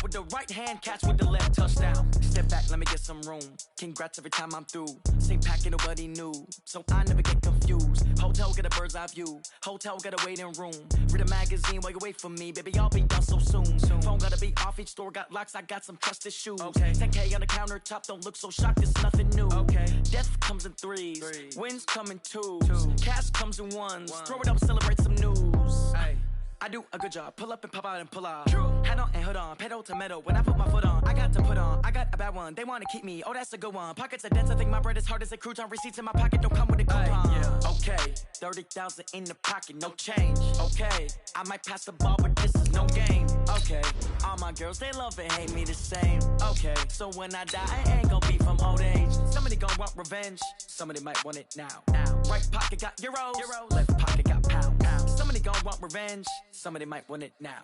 with the right hand, catch with the left, touchdown. Step back, let me get some room. Congrats every time I'm through. Same packet, nobody knew, so I never get confused. Hotel get a bird's eye view. Hotel get a waiting room. Read a magazine while you wait for me, baby. I'll be done so soon. Phone gotta be off. Each store got locks. I got some trusted shoes. Okay. 10K on the countertop. Don't look so shocked. It's nothing new. Okay. Death comes in threes. Wins come in twos. Cash comes in ones. Throw it up, celebrate some news. Ay. I do a good job, pull up and pop out and pull off. Hat on and hood on, pedal to metal. When I put my foot on, I got to put on. I got a bad one, they wanna keep me. Oh, that's a good one. Pockets are dense, I think my bread is hard as a crouton. Receipts in my pocket don't come with a coupon. Yeah. Okay, 30,000 in the pocket, no change. Okay, I might pass the ball, but this is no game. Okay, all my girls, they love and hate me the same. Okay, so when I die, I ain't gon' be from old age. Somebody gon' want revenge, somebody might want it now. Right pocket got euros, left pocket got pounds. Somebody gon' want revenge, somebody might want it now.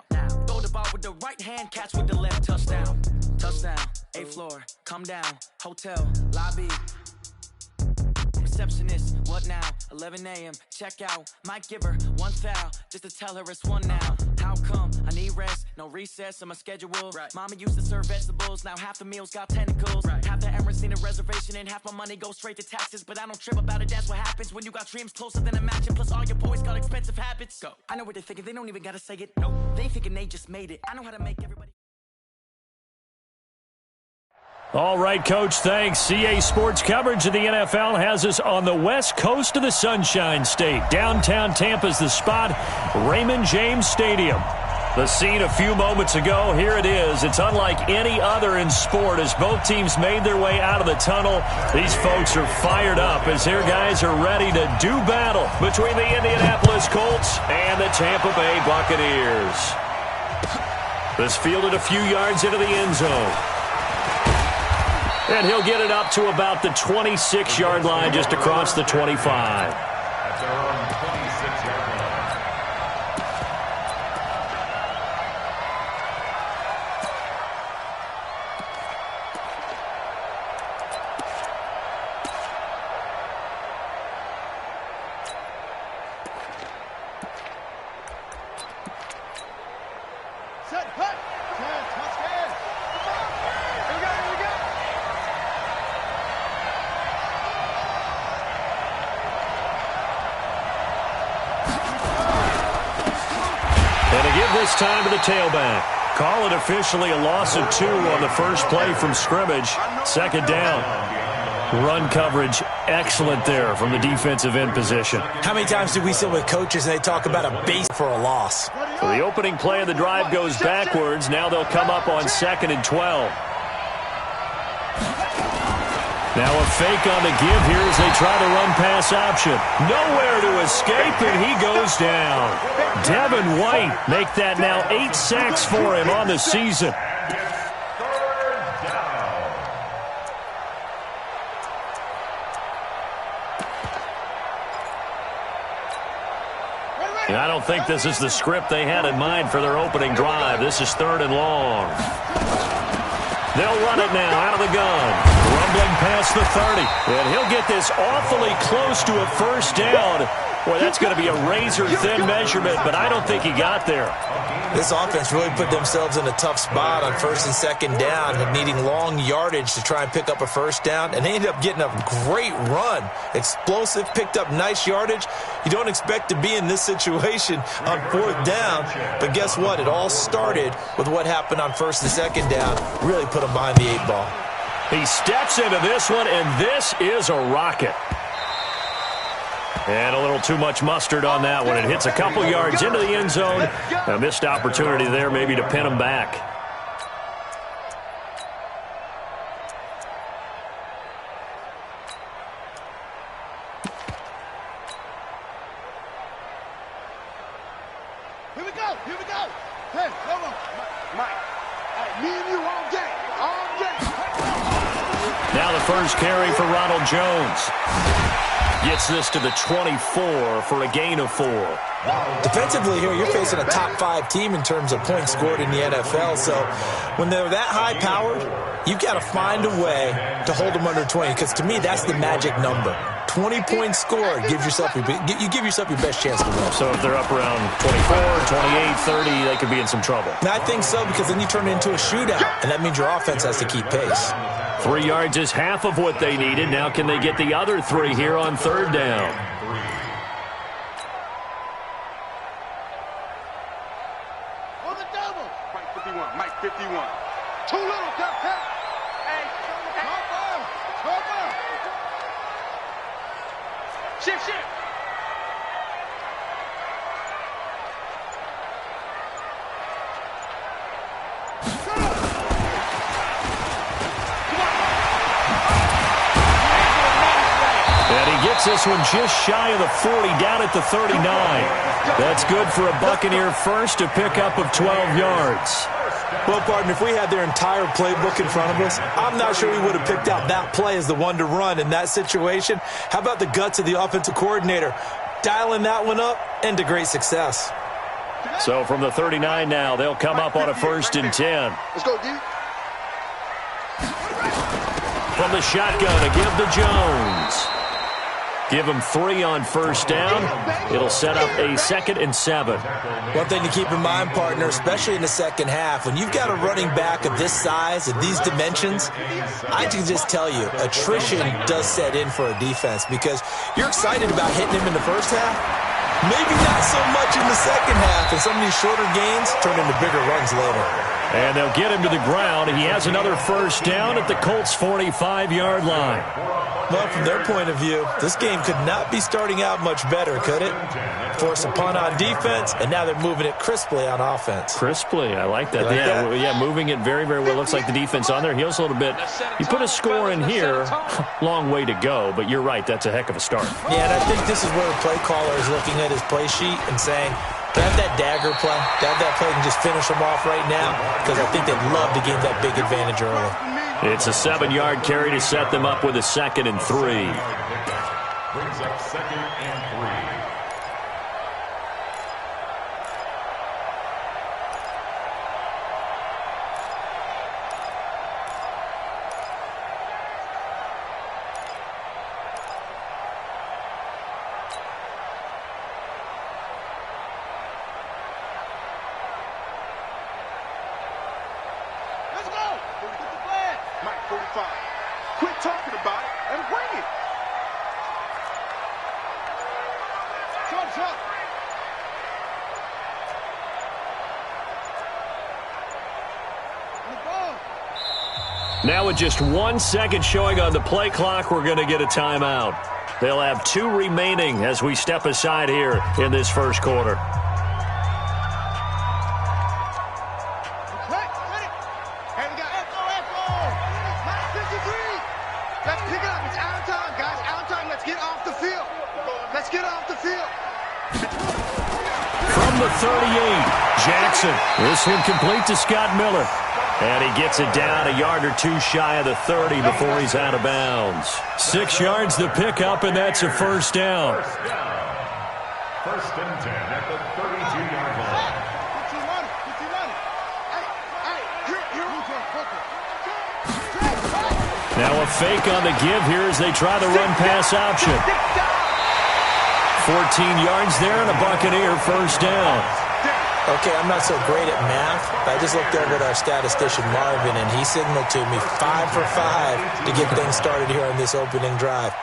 Throw the ball with the right hand, catch with the left, touchdown. Touchdown, 8th floor, come down, hotel, lobby. Receptionist, what now? 11 a.m., check out. Might give her one foul, just to tell her it's one now. How come? I need rest, no recess in my schedule. Right. Mama used to serve vegetables, now half the meals got tentacles. Right. Half the errands need a reservation and half my money goes straight to taxes. But I don't trip about it, that's what happens when you got dreams closer than a match. And plus all your boys got expensive habits. Go. I know what they're thinking, they don't even gotta say it. Nope. They thinking they just made it. I know how to make everybody. All right, Coach, thanks. CA Sports coverage of the NFL has us on the west coast of the Sunshine State. Downtown Tampa's the spot, Raymond James Stadium. The scene a few moments ago, here it is. It's unlike any other in sport as both teams made their way out of the tunnel. These folks are fired up as their guys are ready to do battle between the Indianapolis Colts and the Tampa Bay Buccaneers. This fielded a few yards into the end zone. And he'll get it up to about the 26-yard line just across the 25. That's our own 26-yard line. Set, hut! Touchdown! Here we go, here we go! And to give this time to the tailback. Call it officially a loss of 2 on the first play from scrimmage. Second down. Run coverage excellent there from the defensive end position. How many times do we sit with coaches and they talk about a base for a loss? So the opening play of the drive goes backwards. Now they'll come up on 2nd and 12. Now a fake on the give here as they try to run pass option. Nowhere to escape, and he goes down. Devin White make that now 8 sacks for him on the season. And I don't think this is the script they had in mind for their opening drive. This is 3rd and long. They'll run it now out of the gun. Rumbling past the 30. And he'll get this awfully close to a first down. Boy, that's going to be a razor-thin measurement, but I don't think he got there. This offense really put themselves in a tough spot on 1st and 2nd down, needing long yardage to try and pick up a first down, and they ended up getting a great run. Explosive, picked up nice yardage. You don't expect to be in this situation on 4th down, but guess what? It all started with what happened on 1st and 2nd down. Really put them behind the 8 ball. He steps into this one, and this is a rocket. And a little too much mustard on that one. It hits a couple yards into the end zone. A missed opportunity there maybe to pin him back. Here we go, here we go! Hey, come on, Mike. Hey, me and you all game, all game. Now the first carry for Ronald Jones. Gets this to the 24 for a gain of 4. Defensively here, you're facing a top-5 team in terms of points scored in the NFL. So when they're that high-powered, you've got to find a way to hold them under 20, because to me, that's the magic number. 20 points scored, you give yourself your best chance to win. So if they're up around 24, 28, 30, they could be in some trouble. And I think so, because then you turn it into a shootout, and that means your offense has to keep pace. 3 yards is half of what they needed. Now can they get the other 3 here on 3rd down? On the double. Mike 51. Mike 51. Too little, Captain. Hey. Top up. Shift. Gets this one just shy of the 40, down at the 39. That's good for a Buccaneer first, a pickup of 12 yards. Well, partner, if we had their entire playbook in front of us, I'm not sure we would have picked out that play as the one to run in that situation. How about the guts of the offensive coordinator? Dialing that one up and to great success. So from the 39 now, they'll come up on a 1st and 10. Let's go, D. From the shotgun to give to Jones. Give him 3 on 1st down. It'll set up a 2nd and 7. One thing to keep in mind, partner, especially in the second half, when you've got a running back of this size and these dimensions, I can just tell you, attrition does set in for a defense, because you're excited about hitting him in the first half. Maybe not so much in the second half, and some of these shorter gains turn into bigger runs later. And they'll get him to the ground. He has another 1st down at the Colts' 45-yard line. Well, from their point of view, this game could not be starting out much better, could it? Force a punt on defense, and now they're moving it crisply on offense. Crisply, I like that. Yeah, moving it very, very well. Looks like the defense on their heels a little bit. You put a score in here, long way to go, but you're right, that's a heck of a start. Yeah, and I think this is where the play caller is looking at his play sheet and saying, grab that dagger play, grab that play and just finish them off right now, because I think they'd love to gain that big advantage early. It's a 7-yard carry to set them up with a 2nd and 3. Brings up 2nd and 3. Quit talking about it and bring it. Jump. Now with just 1 second showing on the play clock, we're going to get a timeout. They'll have 2 remaining as we step aside here in this first quarter. From the 38, Jackson. This one complete to Scott Miller. And he gets it down a yard or 2 shy of the 30 before he's out of bounds. 6 yards to pick up, and that's a 1st down. 1st and 10 at the 32-yard line. Now a fake on the give here as they try the run-pass option. 14 yards there and a Buccaneer 1st down. Okay, I'm not so great at math, but I just looked over at our statistician Marvin, and he signaled to me 5 for 5 to get things started here on this opening drive.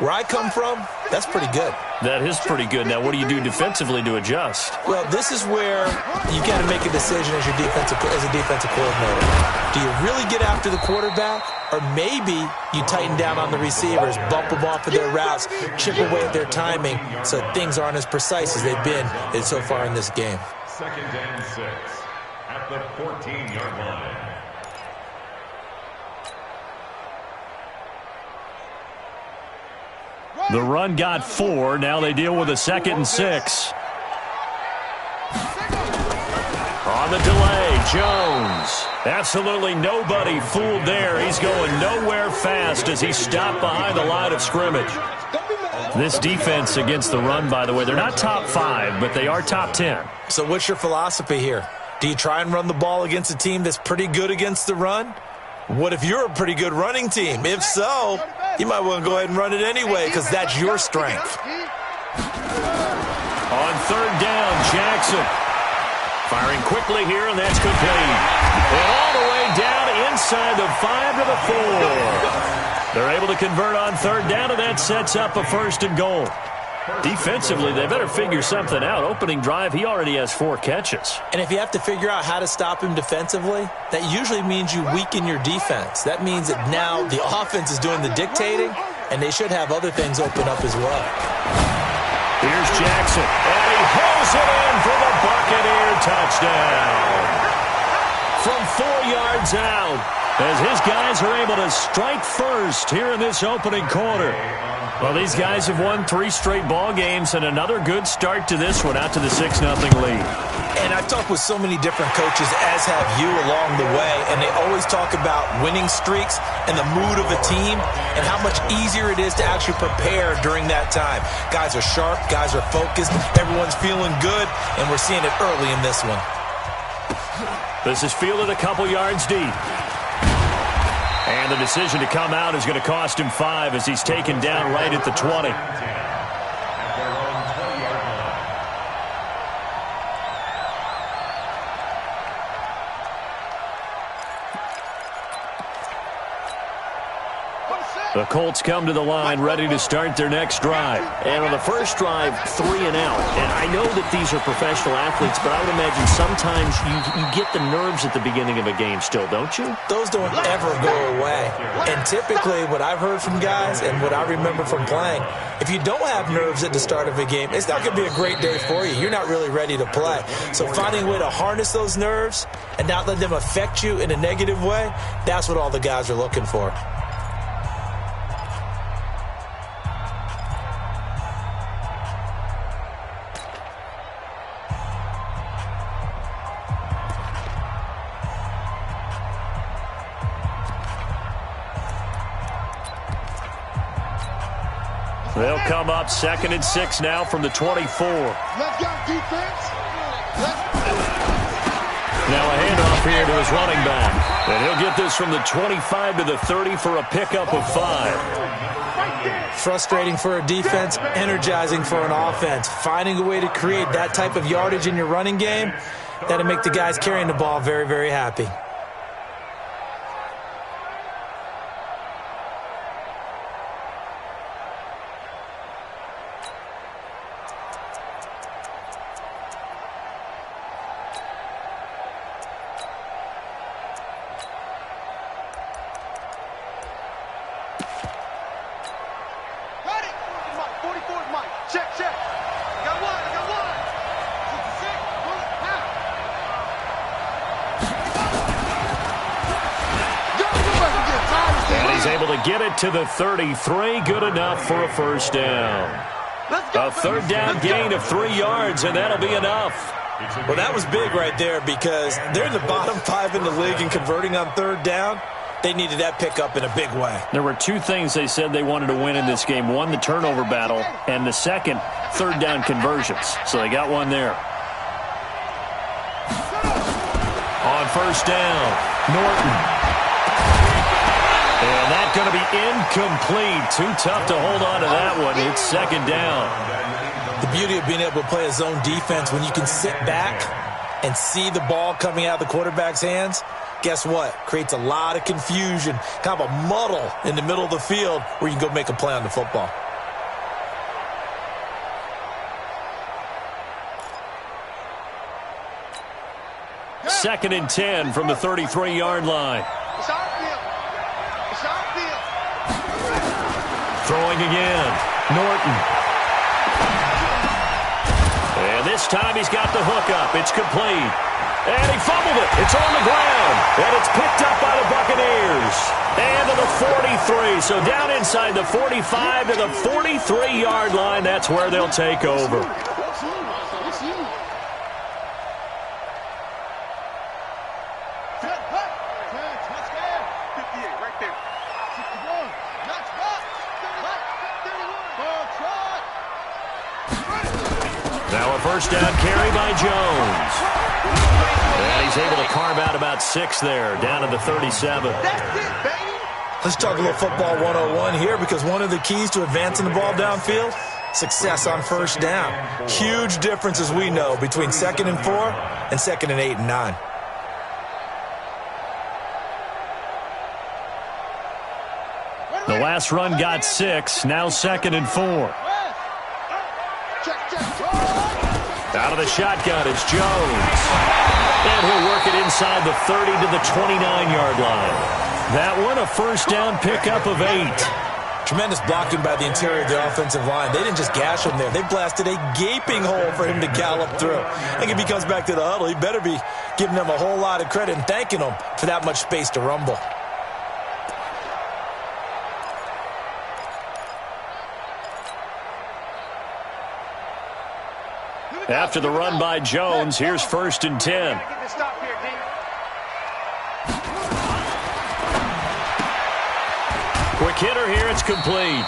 Where I come from, that's pretty good. That is pretty good. Now, what do you do defensively to adjust? Well, this is where you got to make a decision as a defensive coordinator. Do you really get after the quarterback, or maybe you tighten down on the receivers, bump them off of their routes, chip away at their timing, so things aren't as precise as they've been so far in this game. 2nd and 6 at the 14-yard line. The run got 4. Now they deal with a 2nd and 6. On the delay, Jones. Absolutely nobody fooled there. He's going nowhere fast as he stopped behind the line of scrimmage. This defense against the run, by the way, they're not top 5, but they are top 10. So what's your philosophy here? Do you try and run the ball against a team that's pretty good against the run? What if you're a pretty good running team? If so, you might want to go ahead and run it anyway because that's your strength. On third down, Jackson. Firing quickly here, and that's complete. And all the way down inside the 5 to the 4. They're able to convert on third down, and that sets up a 1st and goal. Defensively, they better figure something out. Opening drive, he already has 4 catches. And if you have to figure out how to stop him defensively, that usually means you weaken your defense. That means that now the offense is doing the dictating, and they should have other things open up as well. Here's Jackson, and he hauls it in for the Buccaneer touchdown. From 4 yards out, as his guys are able to strike first here in this opening quarter. Well, these guys have won 3 straight ball games, and another good start to this one, out to the 6-0 lead. And I've talked with so many different coaches, as have you, along the way, and they always talk about winning streaks and the mood of a team and how much easier it is to actually prepare during that time. Guys are sharp, guys are focused, everyone's feeling good, and we're seeing it early in this one. This is fielded a couple yards deep. And the decision to come out is going to cost him 5 as he's taken down right at the 20. The Colts come to the line ready to start their next drive. And on the first drive, 3 and out. And I know that these are professional athletes, but I would imagine sometimes you get the nerves at the beginning of a game still, don't you? Those don't ever go away. And typically what I've heard from guys and what I remember from playing, if you don't have nerves at the start of a game, it's not going to be a great day for you. You're not really ready to play. So finding a way to harness those nerves and not let them affect you in a negative way, that's what all the guys are looking for. They'll come up 2nd and 6 now from the 24. Let's go, defense. Now a handoff here to his running back. And he'll get this from the 25 to the 30 for a pickup of 5. Frustrating for a defense, energizing for an offense. Finding a way to create that type of yardage in your running game, that'll make the guys carrying the ball very, very happy. Get it to the 33, good enough for a 1st down. A 3rd down gain of 3 yards, and that'll be enough. Well, that was big right there because they're in the bottom 5 in the league and converting on 3rd down. They needed that pickup in a big way. There were 2 things they said they wanted to win in this game. One, the turnover battle, and the second, 3rd down conversions. So they got one there. On 1st down, Norton. And that's going to be incomplete. Too tough to hold on to that one. It's 2nd down. The beauty of being able to play a zone defense, when you can sit back and see the ball coming out of the quarterback's hands, guess what? Creates a lot of confusion, kind of a muddle in the middle of the field where you can go make a play on the football. Second and 10 from the 33-yard line. Throwing again, Norton. And this time he's got the hook up. It's complete. And he fumbled it. It's on the ground. And it's picked up by the Buccaneers. And to the 43. So down inside the 45 to the 43-yard line. That's where they'll take over. Try. Now a first down carry by Jones. And he's able to carve out about 6 there, down to the 37. That's it, baby. Let's talk a little football 101 here, because one of the keys to advancing the ball downfield, success on first down. Huge difference, as we know, between 2nd and 4 and 2nd and 8 and 9. The last run got 6, now 2nd and 4. Out of the shotgun, it's Jones. And he'll work it inside the 30 to the 29-yard line. That one, a first down pickup of 8. Tremendous blocking by the interior of the offensive line. They didn't just gash him there. They blasted a gaping hole for him to gallop through. I think if he comes back to the huddle, he better be giving them a whole lot of credit and thanking them for that much space to rumble. After the run by Jones, here's 1st and 10. Quick hitter here, it's complete.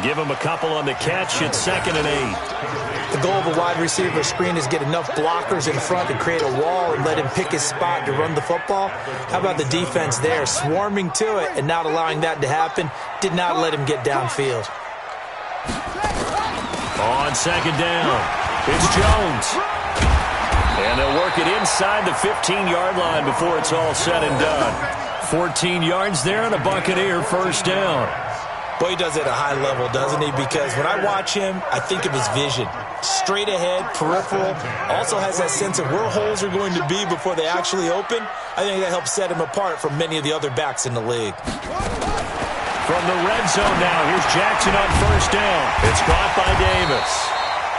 Give him a couple on the catch, it's 2nd and 8. The goal of a wide receiver screen is get enough blockers in front to create a wall and let him pick his spot to run the football. How about the defense there, swarming to it and not allowing that to happen? Did not let him get downfield. On 2nd down, it's Jones. And they'll work it inside the 15-yard line before it's all said and done. 14 yards there and a Buccaneer first down. Boy, he does it at a high level, doesn't he? Because when I watch him, I think of his vision. Straight ahead, peripheral. Also has that sense of where holes are going to be before they actually open. I think that helps set him apart from many of the other backs in the league. From the red zone now, here's Jackson on first down. It's caught by Davis.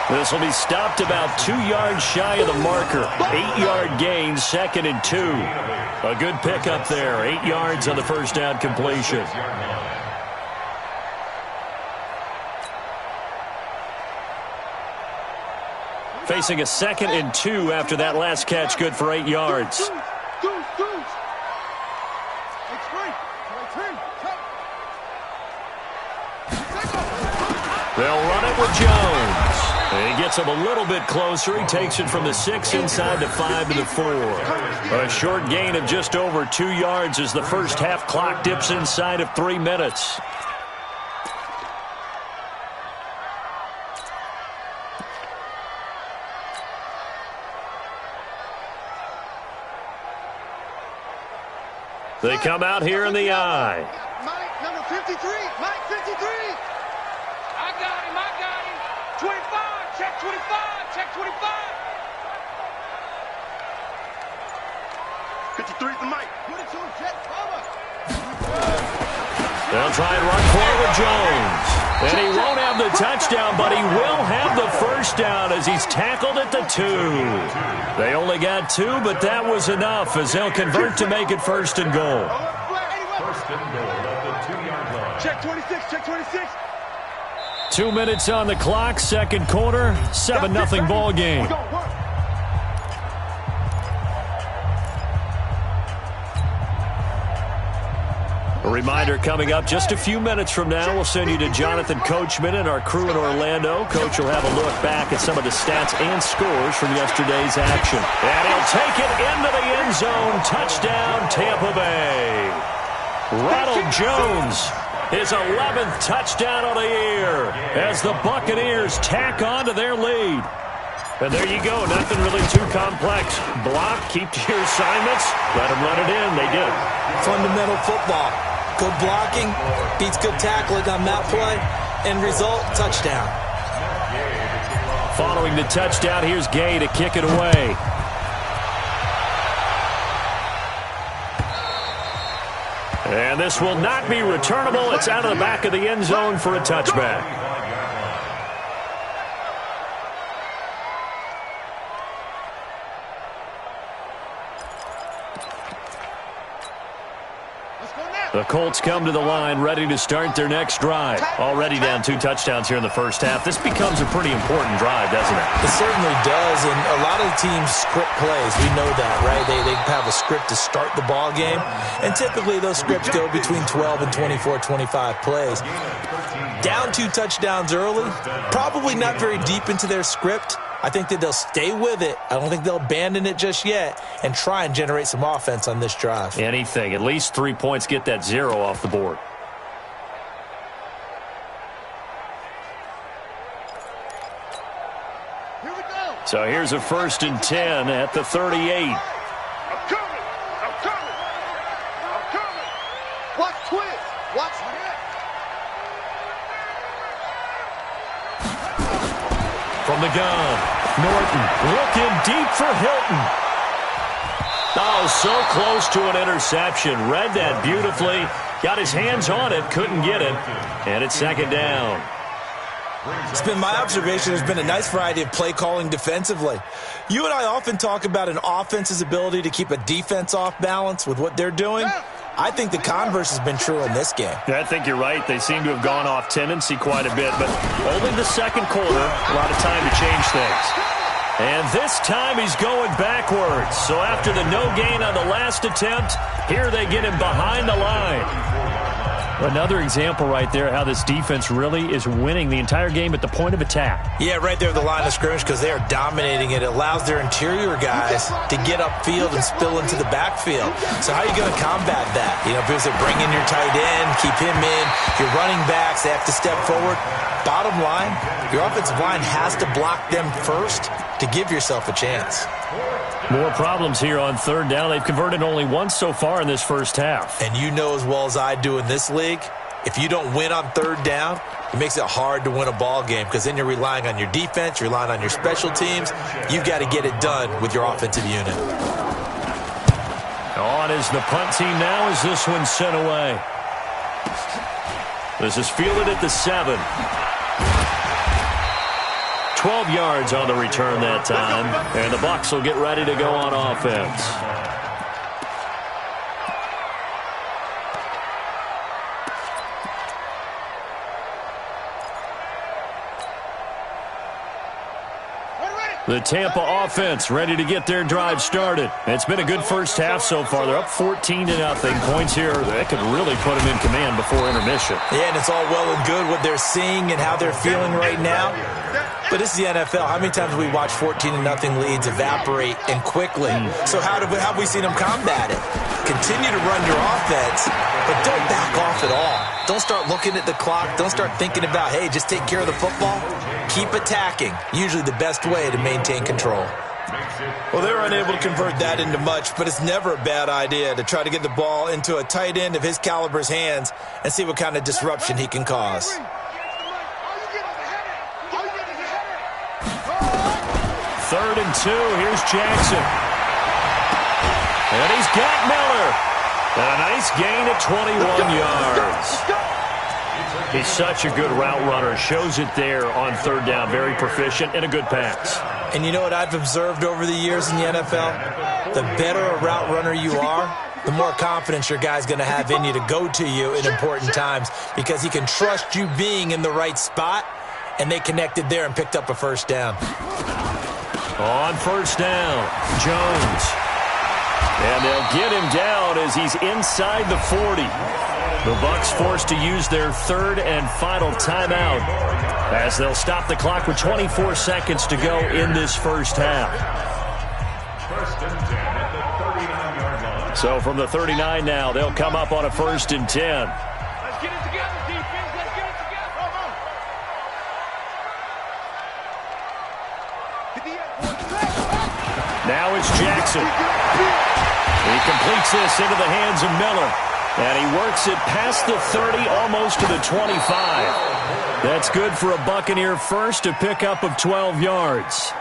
This will be stopped about 2 yards shy of the marker. 8-yard gain, 2nd and 2. A good pickup there. 8 yards on the first down completion. Facing a 2nd and 2 after that last catch, good for 8 yards. They'll run it with Jones. He gets him a little bit closer. He takes it from the 6 inside the 5 to the 4. A short gain of just over 2 yards as the first half clock dips inside of 3 minutes. They come out here in the eye. Mike, number 53. Mike, 53. I got him. 25. Check 25. Check 25. 53 to Mike. 22. Check. Over. They'll try and run for it with Jones. And he won't have the touchdown, but he will have the first down as he's tackled at the 2. They only got 2, but that was enough as they'll convert to make it 1st and goal. 1st and goal at the 2-yard line. Check 26. Check 26. 2 minutes on the clock, 2nd quarter, 7-0 ball game. A reminder coming up just a few minutes from now, we'll send you to Jonathan Coachman and our crew in Orlando. Coach will have a look back at some of the stats and scores from yesterday's action. And he'll take it into the end zone. Touchdown, Tampa Bay. Ronald Jones, his 11th touchdown of the year as the Buccaneers tack on to their lead. And there you go, nothing really too complex. Block, keep to your assignments, let them run it in. They did. Fundamental football. Good blocking, beats good tackling on that play, end result, touchdown. Following the touchdown, here's Gay to kick it away. And this will not be returnable. It's out of the back of the end zone for a touchback. Let's go now. The Colts come to the line ready to start their next drive. Already down 2 touchdowns here in the first half. This becomes a pretty important drive, doesn't it? It certainly does, and a lot of the teams script plays. We know that, right? They have a script to start the ball game, and typically those scripts go between 12 and 24, 25 plays. Down 2 touchdowns early, probably not very deep into their script. I think that they'll stay with it. I don't think they'll abandon it just yet and try and generate some offense on this drive. Anything. At least 3 points, get that 0 off the board. Here we go. So here's a 1st and 10 at the 38. I'm coming. Watch twist. Watch it. From the gun, Norton looking deep for Hilton. Oh, so close to an interception. Read that beautifully. Got his hands on it, couldn't get it. And it's 2nd down. It's been my observation there's been a nice variety of play calling defensively. You and I often talk about an offense's ability to keep a defense off balance with what they're doing. I think the converse has been true in this game. I think you're right. They seem to have gone off tendency quite a bit, but only the 2nd quarter, a lot of time to change things. And this time he's going backwards. So after the no gain on the last attempt, here they get him behind the line. Another example right there how this defense really is winning the entire game at the point of attack. Yeah, right there at the line of scrimmage because they are dominating it. It allows their interior guys to get upfield and spill into the backfield. So how are you going to combat that? You know, because they bring in your tight end, keep him in, your running backs, they have to step forward. Bottom line, your offensive line has to block them first to give yourself a chance. More problems here on 3rd down. They've converted only once so far in this first half. And you know as well as I do in this league, if you don't win on 3rd down, it makes it hard to win a ball game because then you're relying on your defense, you're relying on your special teams. You've got to get it done with your offensive unit. On is the punt team now as this one's sent away. This is fielded at the 7. 12 yards on the return that time, and the Bucs will get ready to go on offense. The Tampa offense ready to get their drive started. It's been a good first half so far. They're up 14-0. Points here that could really put them in command before intermission. Yeah, and it's all well and good what they're seeing and how they're feeling right now. But this is the NFL. How many times have we watched 14-0 leads evaporate and quickly? So how have we seen them combat it? Continue to run your offense, but don't back off at all. Don't start looking at the clock. Don't start thinking about, hey, just take care of the football. Keep attacking. Usually the best way to maintain control. Well, they were unable to convert that into much, but it's never a bad idea to try to get the ball into a tight end of his caliber's hands and see what kind of disruption he can cause. 3rd and 2. Here's Jackson. And he's got Miller. And a nice gain at 21 yards. He's such a good route runner. Shows it there on 3rd down. Very proficient and a good pass. And you know what I've observed over the years in the NFL? The better a route runner you are, the more confidence your guy's going to have in you to go to you in important times because he can trust you being in the right spot, and they connected there and picked up a 1st down. On 1st down, Jones. And they'll get him down as he's inside the 40. The Bucs forced to use their 3rd and final timeout as they'll stop the clock with 24 seconds to go in this first half. 1st and 10 at the 39-yard line. So from the 39 now, they'll come up on a 1st and 10. Let's get it together, defense. Let's get it together. Now it's Jackson. He completes this into the hands of Miller. And he works it past the 30, almost to the 25. That's good for a Buccaneer first, a pickup of 12 yards.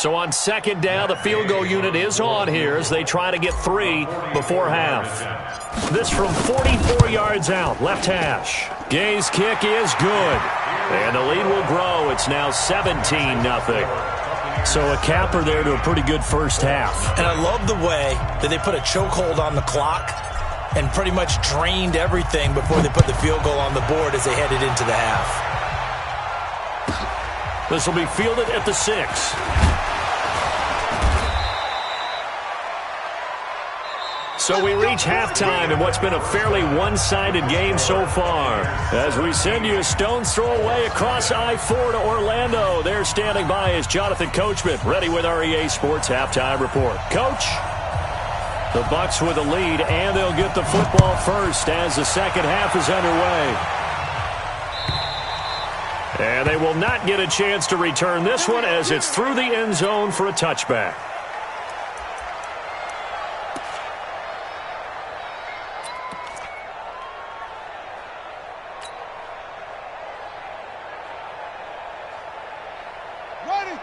So on second down, the field goal unit is on here as they try to get 3 before half. This from 44 yards out, left hash. Gay's kick is good. And the lead will grow. It's now 17-0. So a capper there to a pretty good first half. And I love the way that they put a chokehold on the clock and pretty much drained everything before they put the field goal on the board as they headed into the half. This will be fielded at the 6. So we reach halftime in what's been a fairly one-sided game so far. As we send you a stone's throw away across I-4 to Orlando. There standing by is Jonathan Coachman, ready with our EA Sports Halftime Report. Coach, the Bucs with a lead, and they'll get the football first as the second half is underway. And they will not get a chance to return this one as it's through the end zone for a touchback.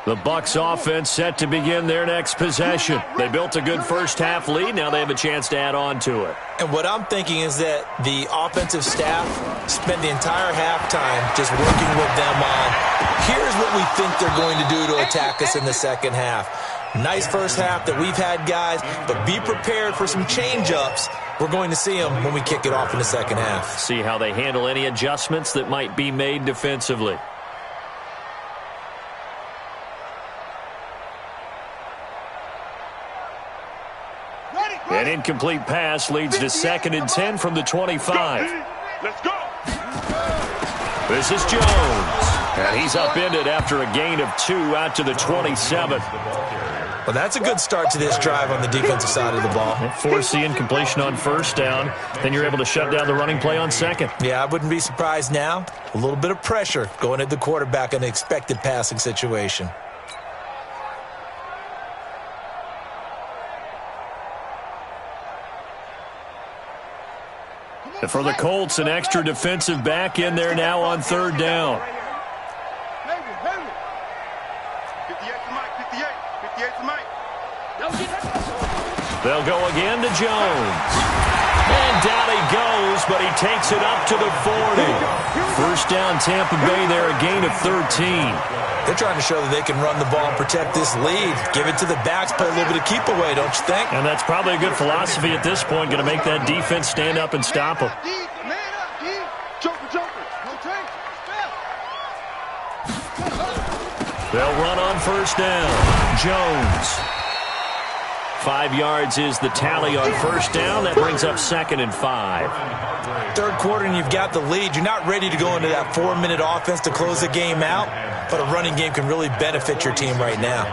The Bucs offense set to begin their next possession. They built a good first-half lead. Now they have a chance to add on to it. And what I'm thinking is that the offensive staff spent the entire halftime just working with them on, here's what we think they're going to do to attack us in the second half. Nice first half that we've had, guys, but be prepared for some change-ups. We're going to see them when we kick it off in the second half. See how they handle any adjustments that might be made defensively. An incomplete pass leads to 2nd and 10 from the 25. Let's go. This is Jones. And he's upended after a gain of 2 out to the 27. Well, that's a good start to this drive on the defensive side of the ball. Force the incompletion on first down. Then you're able to shut down the running play on second. Yeah, I wouldn't be surprised now. A little bit of pressure going at the quarterback in an expected passing situation. And for the Colts, an extra defensive back in there now on third down. 58 to Mike, 58 to Mike. They'll go again to Jones. And down he goes, but he takes it up to the 40. First down, Tampa Bay there, a gain of 13. They're trying to show that they can run the ball and protect this lead. Give it to the backs, play a little bit of keep away, don't you think? And that's probably a good philosophy at this point, going to make that defense stand up and stop them. They'll run on first down. Jones. 5 yards is the tally on first down. That brings up 2nd and 5. Third quarter and you've got the lead. You're not ready to go into that 4-minute offense to close the game out, but a running game can really benefit your team right now.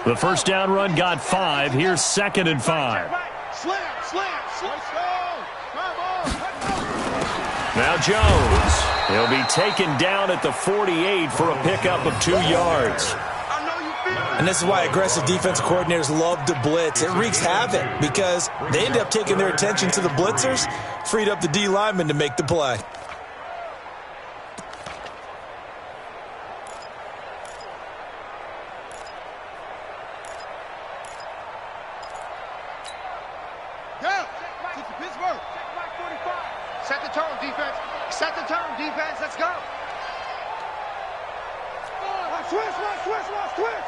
The first down run got 5. Here's 2nd and 5. Now Jones. He'll be taken down at the 48 for a pickup of 2 yards. And this is why aggressive defensive coordinators love to blitz. It wreaks havoc because they end up taking their attention to the blitzers, freed up the D lineman to make the play. Set the tone, defense. Set the tone, defense. Let's go. Switch.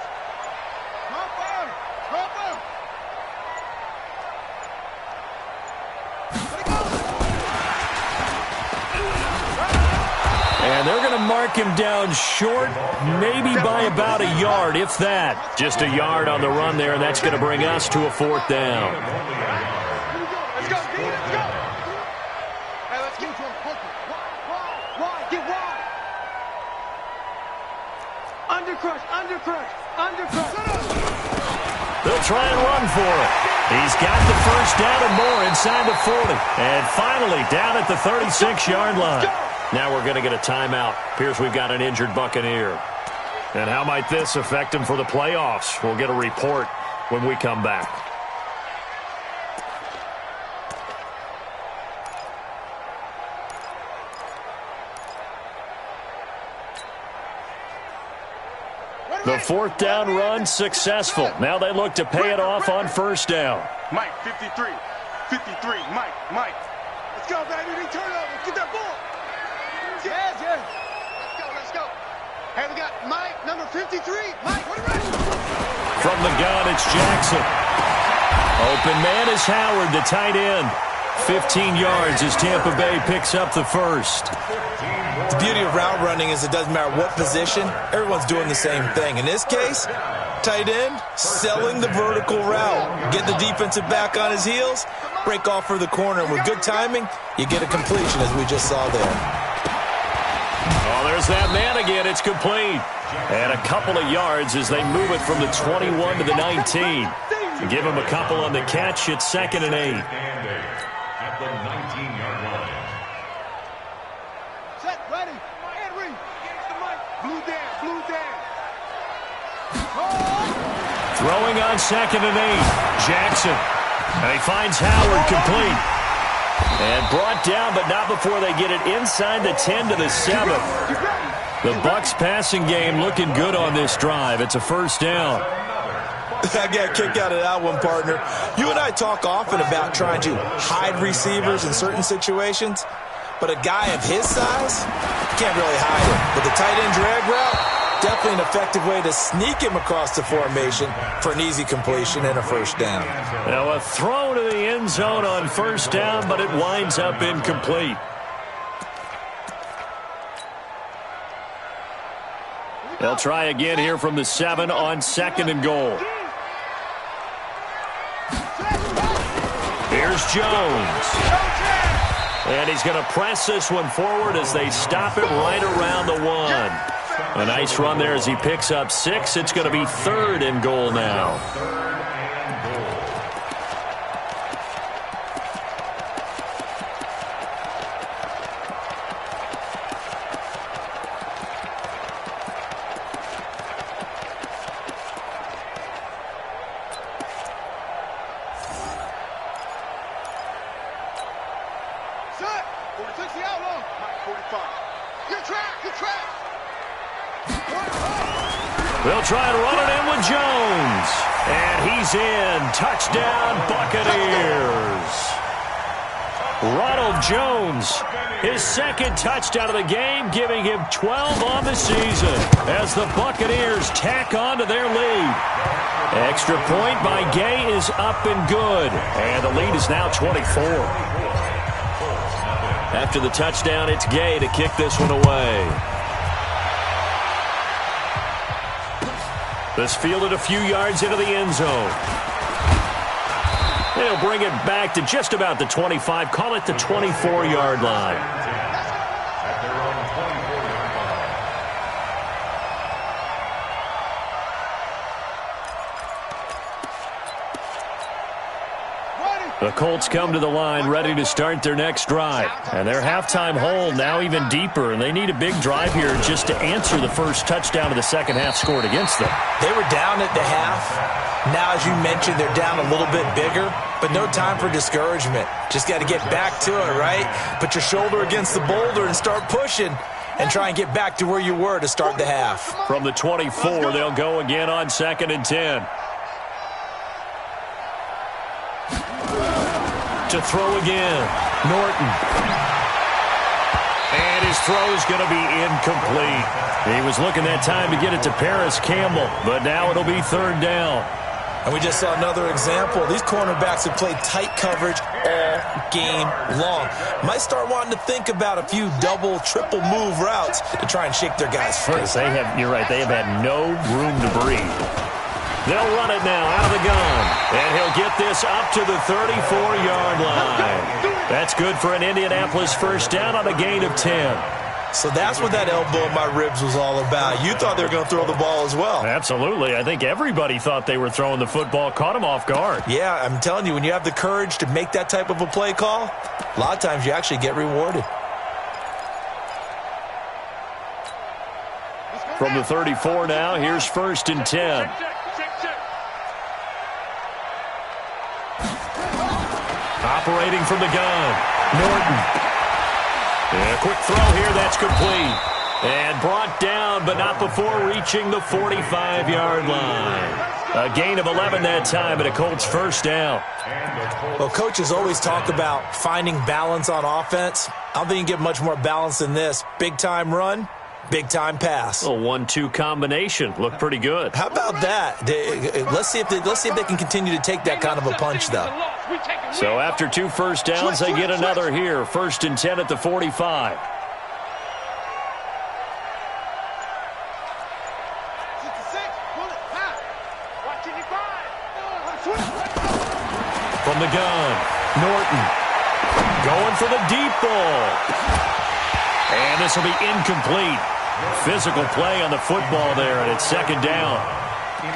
And they're going to mark him down short, maybe by about a yard, if that. Just a yard on the run there, and that's going to bring us to a 4th down. Let's go, D, let's go. Hey, let's get to him. Wide, get wide. Undercrush. They'll try and run for it. He's got the first down and more inside the 40. And finally down at the 36-yard line. Now we're going to get a timeout. Appears we've got an injured Buccaneer. And how might this affect him for the playoffs? We'll get a report when we come back. The fourth down run successful. Now they look to pay it off on first down. Mike, 53. 53. Mike. Let's go, baby. Turn it over. Get that ball. Yeah. Let's go. Hey, we got Mike, number 53. Mike, what are you? From the gun, it's Jackson. Open man is Howard, the tight end. 15 yards as Tampa Bay picks up the first. The beauty of route running is it doesn't matter what position, everyone's doing the same thing. In this case, tight end, selling the vertical route. Get the defensive back on his heels, break off for the corner. And with good timing, you get a completion as we just saw there. Oh, there's that man again. It's complete. And a couple of yards as they move it from the 21 to the 19. Give him a couple on the catch. It's 2nd and 8. At the 19-yard line. Set, ready, and read. Blue down. Throwing on 2nd and 8. Jackson. And he finds Howard complete. And brought down, but not before they get it inside the 10 to the 7. The Bucs passing game looking good on this drive. It's a first down. I got a kick out of that one, partner. You and I talk often about trying to hide receivers in certain situations, but a guy of his size, can't really hide him. But the tight end drag route, definitely an effective way to sneak him across the formation for an easy completion and a first down. Now a throw to the end zone on first down, but it winds up incomplete. They'll try again here from the 7 on 2nd and goal. Here's Jones. And he's going to press this one forward as they stop it right around the 1. A nice run there as he picks up 6. It's going to be 3rd and goal now. They'll try and run it in with Jones. And he's in. Touchdown, Buccaneers. Ronald Jones, his 2nd touchdown of the game, giving him 12 on the season as the Buccaneers tack on to their lead. Extra point by Gay is up and good. And the lead is now 24. After the touchdown, it's Gay to kick this one away. This fielded a few yards into the end zone. They'll bring it back to just about the 25. Call it the 24-yard line. The Colts come to the line ready to start their next drive. And their halftime hole now even deeper, and they need a big drive here just to answer the first touchdown of the second half scored against them. They were down at the half. Now, as you mentioned, they're down a little bit bigger, but no time for discouragement. Just got to get back to it, right? Put your shoulder against the boulder and start pushing and try and get back to where you were to start the half. From the 24, they'll go again on 2nd and 10. To throw again, Norton. And his throw is going to be incomplete. He was looking that time to get it to Paris Campbell, but now it'll be 3rd down. And we just saw another example. These cornerbacks have played tight coverage all game long. Might start wanting to think about a few double, triple move routes to try and shake their guys free. You're right, they have had no room to breathe. They'll run it now out of the gun. And he'll get this up to the 34-yard line. That's good for an Indianapolis first down on a gain of 10. So that's what that elbow in my ribs was all about. You thought they were going to throw the ball as well. Absolutely. I think everybody thought they were throwing the football, caught him off guard. Yeah, I'm telling you, when you have the courage to make that type of a play call, a lot of times you actually get rewarded. From the 34 now, here's 1st and 10. Operating from the gun, Norton. And a quick throw here, that's complete. And brought down, but not before reaching the 45-yard line. A gain of 11 that time, and a Colts first down. Well, coaches always talk about finding balance on offense. I don't think you can get much more balance than this. Big-time run, big-time pass. A 1-2 combination. Looked pretty good. How about that? Let's see if they can continue to take that kind of a punch, though. So after 2 first downs, they get another here. 1st and 10 at the 45. From the gun, Norton going for the deep ball. And this will be incomplete. Physical play on the football there, and it's 2nd down.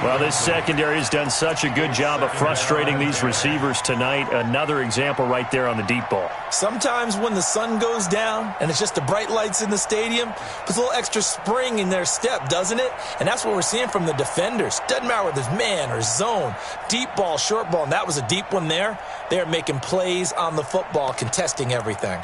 Well, this secondary has done such a good job of frustrating these receivers tonight. Another example right there on the deep ball. Sometimes when the sun goes down and it's just the bright lights in the stadium, puts a little extra spring in their step, doesn't it? And that's what we're seeing from the defenders. Doesn't matter whether it's man or zone, deep ball, short ball, and that was a deep one there. They're making plays on the football, contesting everything.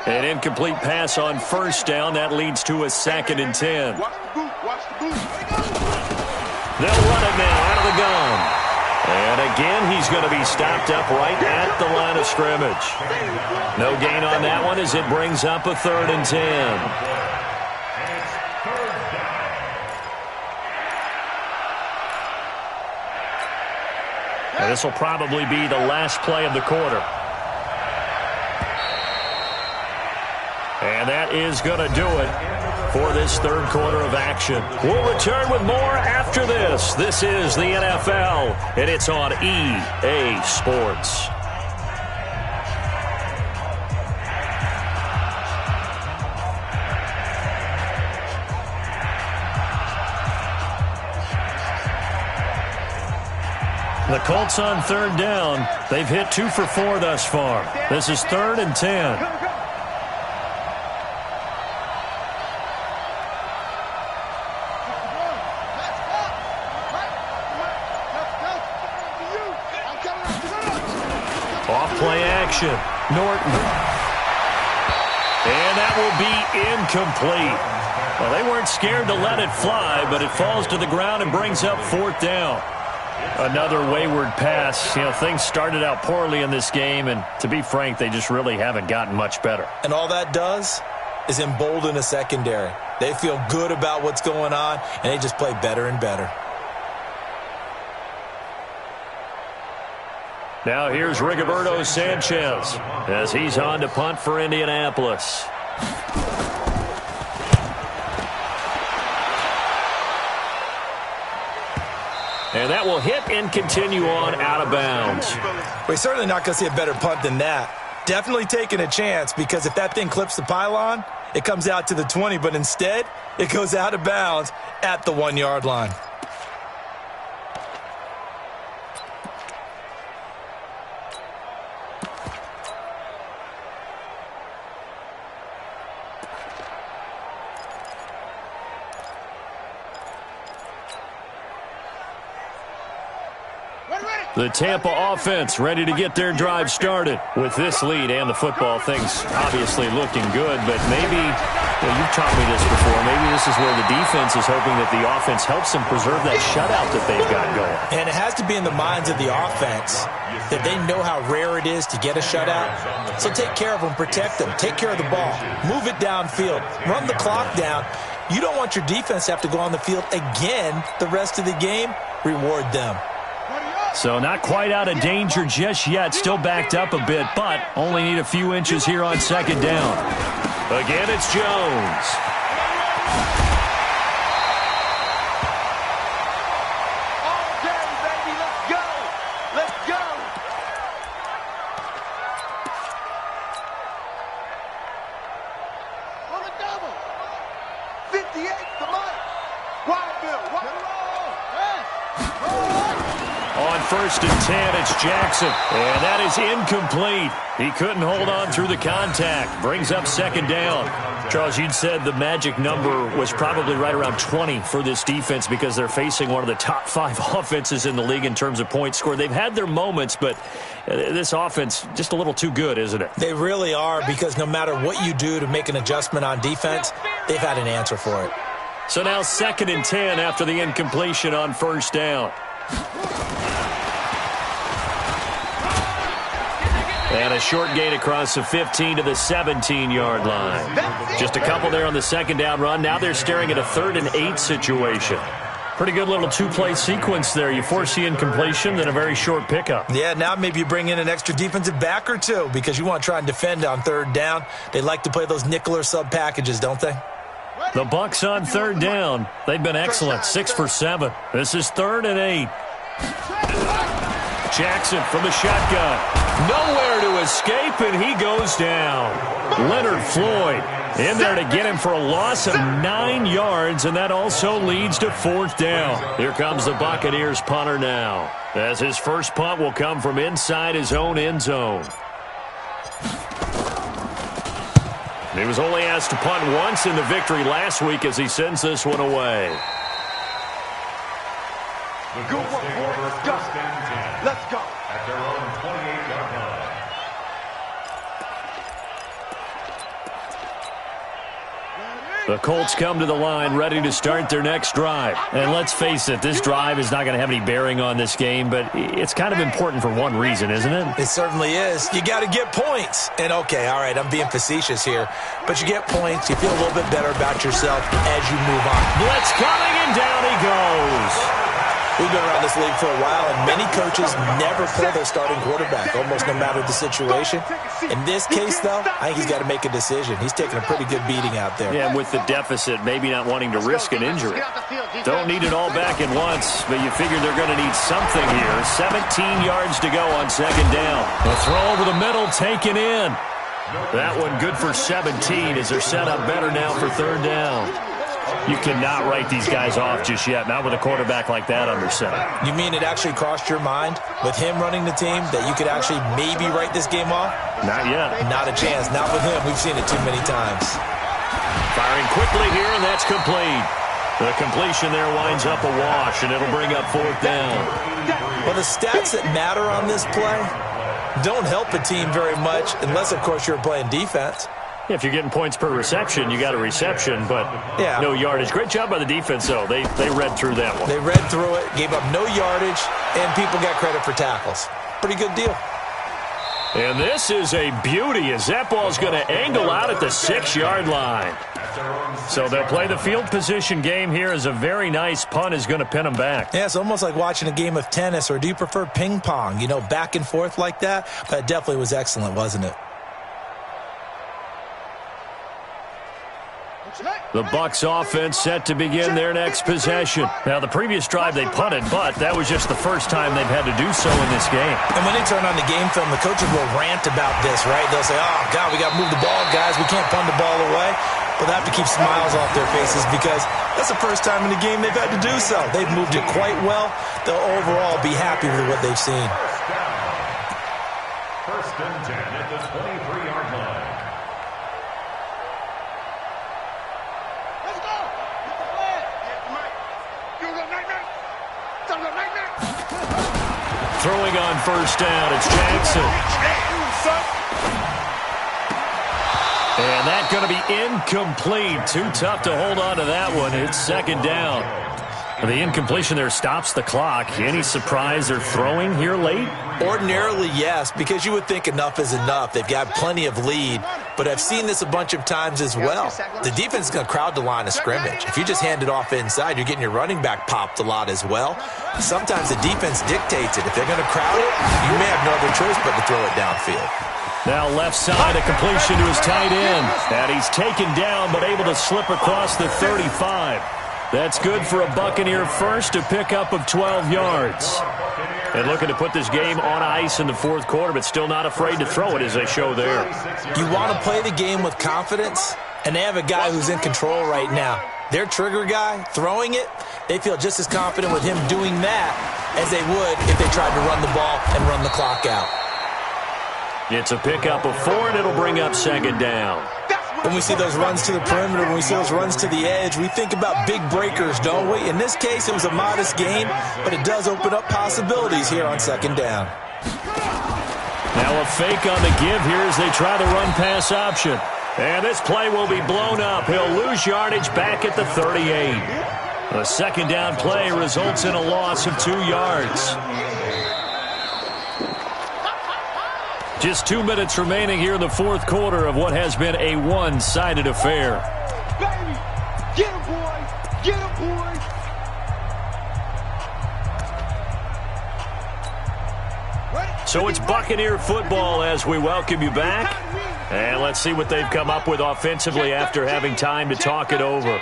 An incomplete pass on 1st down. That leads to a 2nd and 10. They'll run it now out of the gun. And again, he's going to be stopped up right at the line of scrimmage. No gain on that one as it brings up a 3rd and 10. And this will probably be the last play of the quarter. And that is going to do it for this 3rd quarter of action. We'll return with more after this. This is the NFL, and it's on EA Sports. The Colts on 3rd down. They've hit 2 for 4 thus far. This is 3rd and 10. Off-play action. Norton. And that will be incomplete. Well, they weren't scared to let it fly, but it falls to the ground and brings up 4th down. Another wayward pass. You know, things started out poorly in this game, and to be frank, they just really haven't gotten much better. And all that does is embolden a secondary. They feel good about what's going on, and they just play better and better. Now here's Rigoberto Sanchez as he's on to punt for Indianapolis. And that will hit and continue on out of bounds. We're certainly not going to see a better punt than that. Definitely taking a chance, because if that thing clips the pylon, it comes out to the 20, but instead it goes out of bounds at the 1-yard line. The Tampa offense ready to get their drive started. With this lead and the football, things obviously looking good, but maybe, well, you've taught me this before, maybe this is where the defense is hoping that the offense helps them preserve that shutout that they've got going. And it has to be in the minds of the offense that they know how rare it is to get a shutout. So take care of them, protect them, take care of the ball, move it downfield, run the clock down. You don't want your defense to have to go on the field again the rest of the game. Reward them. So not quite out of danger just yet. Still backed up a bit, but only need a few inches here on 2nd down. Again, it's Jones. All day, baby. Let's go. Let's go. On the double. 58 to Mike. Wide Bill. On first and 10. It's Jackson. And that is incomplete. He couldn't hold on through the contact. Brings up second down. Charles, you'd said the magic number was probably right around 20 for this defense because they're facing one of the top 5 offenses in the league in terms of points scored. They've had their moments, but this offense just a little too good, isn't it? They really are, because no matter what you do to make an adjustment on defense, they've had an answer for it. So now second and 10 after the incompletion on first down. And a short gain across the 15 to the 17-yard line. Just a couple there on the second down run. Now they're staring at a 3rd and 8 situation. Pretty good little 2-play sequence there. You force the incompletion, then a very short pickup. Yeah, now maybe you bring in an extra defensive back or two because you want to try and defend on 3rd down. They like to play those nickel or sub packages, don't they? The Bucs on 3rd down. They've been excellent, 6 for 7. This is 3rd and 8. Jackson from the shotgun. Nowhere to escape, and he goes down. Leonard Floyd in there to get him for a loss of 9 yards, and that also leads to 4th down. Here comes the Buccaneers punter now, as his first punt will come from inside his own end zone. He was only asked to punt once in the victory last week as he sends this one away. Good work, boys. Go. Let's go. At their own 28-yard line. The Colts come to the line ready to start their next drive. And let's face it, this drive is not going to have any bearing on this game, but it's kind of important for one reason, isn't it? It certainly is. You got to get points. And, okay, all right, I'm being facetious here, but you get points, you feel a little bit better about yourself as you move on. Blitz coming, and down he goes. We've been around this league for a while, and many coaches never pull their starting quarterback, almost no matter the situation. In this case, though, I think he's got to make a decision. He's taking a pretty good beating out there. Yeah, and with the deficit, maybe not wanting to risk an injury. Don't need it all back at once, but you figure they're going to need something here. 17 yards to go on second down. The throw over the middle, taken in. That one good for 17 as they're set up better now for 3rd down. You cannot write these guys off just yet, not with a quarterback like that under center. You mean it actually crossed your mind with him running the team that you could actually maybe write this game off? Not yet. Not a chance. Not with him. We've seen it too many times. Firing quickly here, and that's complete. The completion there winds up a wash, and it'll bring up 4th down. Well, the stats that matter on this play don't help a team very much unless, of course, you're playing defense. Yeah, if you're getting points per reception, you got a reception, but no yardage. Great job by the defense, though. They read through that one. They read through it, gave up no yardage, and people got credit for tackles. Pretty good deal. And this is a beauty as that ball's going to angle out at the 6-yard line. So they'll play the field position game here as a very nice punt is going to pin them back. Yeah, it's almost like watching a game of tennis, or do you prefer ping pong? You know, back and forth like that? But it definitely was excellent, wasn't it? The Bucs offense set to begin their next possession. Now, the previous drive they punted, but that was just the first time they've had to do so in this game. And when they turn on the game film, the coaches will rant about this, right? They'll say, oh, God, we got to move the ball, guys. We can't punt the ball away. But they have to keep smiles off their faces because that's the first time in the game they've had to do so. They've moved it quite well. They'll overall be happy with what they've seen. First and 10 at the 23-yard line. Throwing on first down, it's Jackson. And that's going to be incomplete. Too tough to hold on to that one. It's second down. The incompletion there stops the clock. Any surprise they're throwing here late? Ordinarily, yes, because you would think enough is enough. They've got plenty of lead, but I've seen this a bunch of times as well. The defense is going to crowd the line of scrimmage. If you just hand it off inside, you're getting your running back popped a lot as well. Sometimes the defense dictates it. If they're going to crowd it, you may have no other choice but to throw it downfield. Now left side, a completion to his tight end. And he's taken down, but able to slip across the 35. That's good for a Buccaneer first, a pickup of 12 yards. And looking to put this game on ice in the fourth quarter, but still not afraid to throw it as they show there. You want to play the game with confidence, and they have a guy who's in control right now. Their trigger guy, throwing it, they feel just as confident with him doing that as they would if they tried to run the ball and run the clock out. It's a pickup of 4, and it'll bring up second down. When we see those runs to the perimeter, when we see those runs to the edge, we think about big breakers, don't we? In this case, it was a modest gain, but it does open up possibilities here on second down. Now a fake on the give here as they try the run-pass option. And this play will be blown up. He'll lose yardage back at the 38. A second down play results in a loss of 2 yards. Just 2 minutes remaining here in the fourth quarter of what has been a one-sided affair. Baby, get him, boy. Get him, boy. So it's Buccaneer football as we welcome you back. And let's see what they've come up with offensively after having time to talk it over.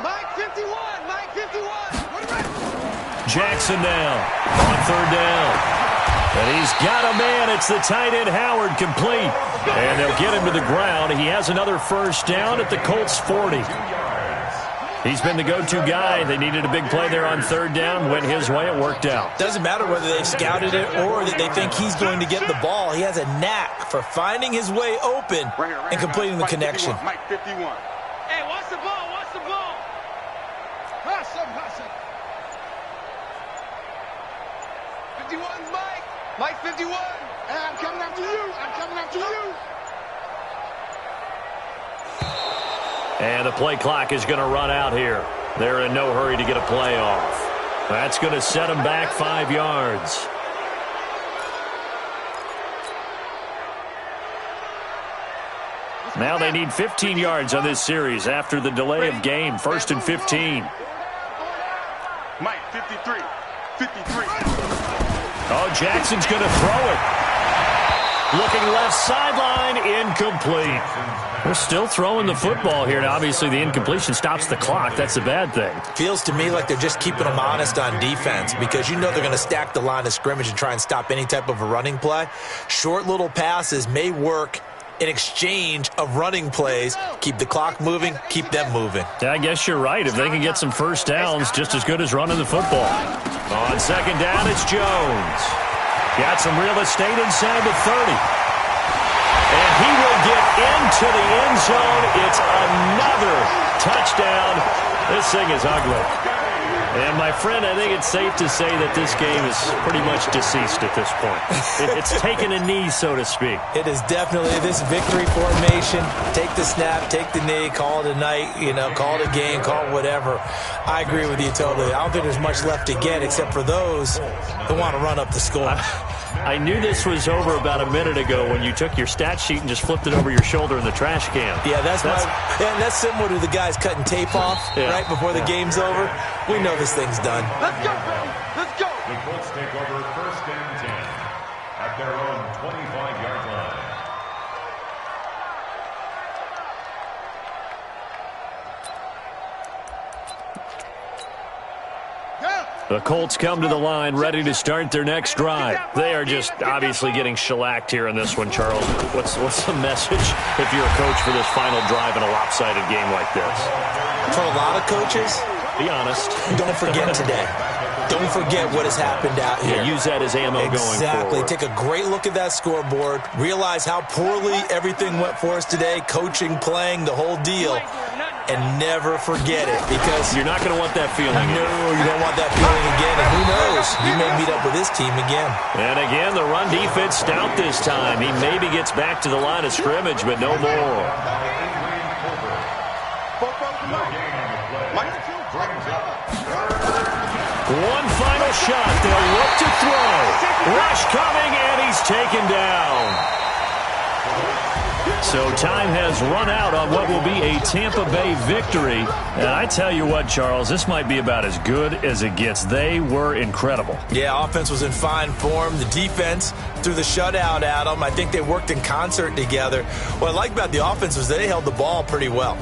Mike 51. Mike 51. Jackson now on third down. And he's got a man. It's the tight end Howard complete. And they'll get him to the ground. He has another first down at the Colts 40. He's been the go-to guy. They needed a big play there on third down. Went his way. It worked out. Doesn't matter whether they've scouted it or that they think he's going to get the ball. He has a knack for finding his way open and completing the connection. Mike 51. Hey, watch the ball. Watch the ball. Pass him. 51, Mike. Mike 51. Hey, I'm coming after you. And the play clock is going to run out here. They're in no hurry to get a play off. That's going to set them back 5 yards. Now they need 15 yards on this series after the delay of game. 1st and 15. Mike 53. Oh, Jackson's going to throw it. Looking left sideline, incomplete. We're still throwing the football here. Now, obviously, the incompletion stops the clock. That's a bad thing. Feels to me like they're just keeping them honest on defense because you know they're going to stack the line of scrimmage and try and stop any type of a running play. Short little passes may work in exchange of running plays. Keep the clock moving, keep them moving. Yeah, I guess you're right. If they can get some first downs, just as good as running the football. On second down, it's Jones. Got some real estate inside the 30. And he will get into the end zone. It's another touchdown. This thing is ugly. And, my friend, I think it's safe to say that this game is pretty much deceased at this point. It's taken a knee, so to speak. It is definitely this victory formation. Take the snap, take the knee, call it a night, call it a game, call it whatever. I agree with you totally. I don't think there's much left to get except for those who want to run up the score. I knew this was over about a minute ago when you took your stat sheet and just flipped it over your shoulder in the trash can. Yeah, that's similar to the guys cutting tape off right before the game's over. We know this thing's done. Let's go, baby. Let's go. The Colts take over 1st and 10 at their own 25-yard line. The Colts come to the line ready to start their next drive. They are just obviously getting shellacked here in this one, Charles. What's the message if you're a coach for this final drive in a lopsided game like this? For a lot of coaches, be honest. Don't forget today. Don't forget what has happened out here. Yeah, use that as ammo going forward. Exactly. Take a great look at that scoreboard. Realize how poorly everything went for us today. Coaching, playing, the whole deal. And never forget it because you're not going to want that feeling again. No, you don't want that feeling again. And who knows? You may meet up with this team again. And again, the run defense stout this time. He maybe gets back to the line of scrimmage, but no more. One final shot. They'll look to throw. Rush coming, and he's taken down. So time has run out on what will be a Tampa Bay victory. And I tell you what, Charles, this might be about as good as it gets. They were incredible. Yeah, offense was in fine form. The defense threw the shutout at them. I think they worked in concert together. What I like about the offense was they held the ball pretty well.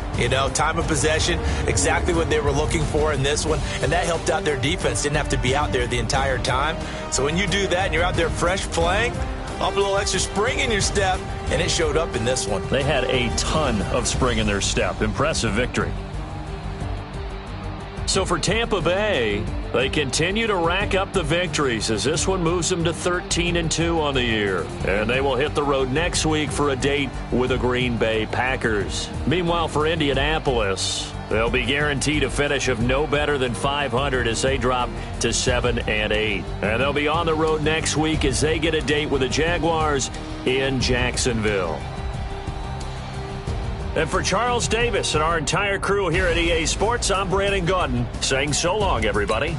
Time of possession, exactly what they were looking for in this one. And that helped out their defense. Didn't have to be out there the entire time. So when you do that and you're out there fresh playing, up a little extra spring in your step, and it showed up in this one. They had a ton of spring in their step. Impressive victory. So for Tampa Bay, they continue to rack up the victories as this one moves them to 13-2 on the year. And they will hit the road next week for a date with the Green Bay Packers. Meanwhile, for Indianapolis, they'll be guaranteed a finish of no better than 500 as they drop to 7-8. And they'll be on the road next week as they get a date with the Jaguars in Jacksonville. And for Charles Davis and our entire crew here at EA Sports, I'm Brandon Gaudin saying so long, everybody.